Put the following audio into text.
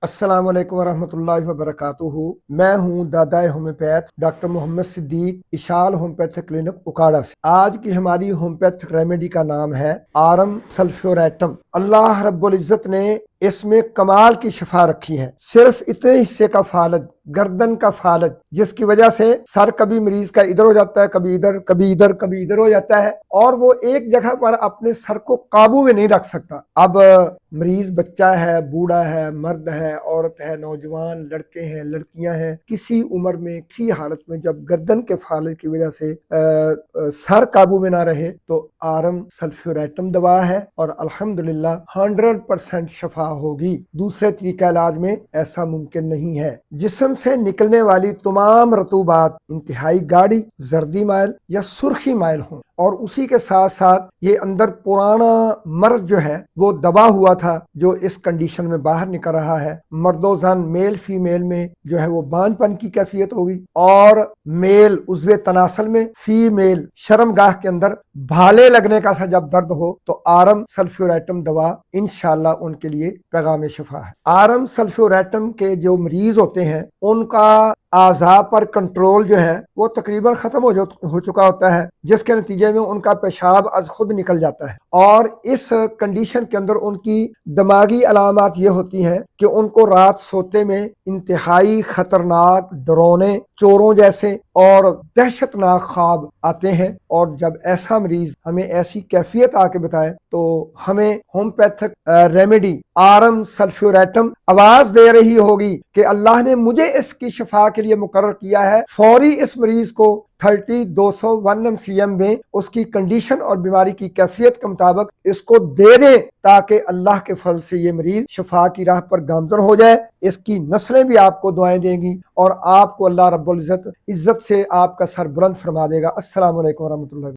अस्सलाम वालेकुम वरहमतुल्लाहि वबरकातुहू। मैं हूँ दादाए homeopath doctor Mohammad Siddiq, Ishal homeopathic clinic Okara से। आज की हमारी होम्योपैथिक रेमेडी का नाम है आरम सल्फ्यूरेटम। अल्लाह रब्बुल इज़्ज़त ने इसमें कमाल की शिफा रखी है। सिर्फ इतने हिस्से का फालज, गर्दन का फालज, जिसकी वजह से सर कभी मरीज का इधर हो जाता है, कभी इधर, कभी इधर, कभी इधर हो जाता है और वो एक जगह पर अपने सर को काबू में नहीं रख सकता। अब मरीज बच्चा है, बूढ़ा है, मर्द है, औरत है, नौजवान, लड़के हैं, लड़कियां हैं, किसी उम्र में, किसी हालत में जब गर्दन के फालज की वजह से सर काबू में ना रहे तो आरम सल्फ्यूरेटम दवा है और अल्हम्दुलिल्लाह 100% शफा होगी। दूसरे तरीका इलाज में ऐसा मुमकिन नहीं है। जिस्म से निकलने वाली तमाम रतूबात इंतहाई गाढ़ी, जर्दी माइल या सुर्खी माइल हों और उसी के साथ साथ ये अंदर पुराना मर्ज जो है वो दबा हुआ था, जो इस कंडीशन में बाहर निकल रहा है। मर्दो जन, मेल फीमेल में जो है वो बांझपन की कैफियत होगी और मेल उज़्वे तनासल में, फीमेल शर्मगाह के अंदर भाले लगने का सा जब दर्द हो तो आरम सल्फ्यूरेटम दवा इंशाल्लाह उनके लिए पैगाम शिफा है। आरम सल्फ्यूरेटम के जो मरीज होते हैं उनका आज़ा पर कंट्रोल जो है वो तकरीबन खत्म हो चुका होता है, जिसके नतीजे में उनका पेशाब अज खुद निकल जाता है और इस कंडीशन के अंदर उनकी दिमागी अलामात ये होती हैं कि उनको रात सोते में इंतहाई खतरनाक, डरौने, चोरों जैसे और दहशतनाक ख्वाब आते हैं। और जब ऐसा मरीज हमें ऐसी कैफियत आके बताए तो हमें होम्योपैथिक रेमेडी आरम सल्फ्यूरेटम आवाज दे रही होगी कि अल्लाह ने मुझे इसकी शिफा के लिए मुकर्रर किया है। फौरी इस मरीज को 30-200-1 MCM में उसकी कंडीशन और बीमारी की कैफियत के मुताबिक इसको दे दें ताकि अल्लाह के फल से ये मरीज शिफा की राह पर गामजन हो जाए। इसकी नस्लें भी आपको दुआएं देंगी और आपको अल्लाह रब्बुल इज़्ज़त से आपका सर बुलंद फरमा देगा। अस्सलाम वालेकुम वरहमतुल्लाह।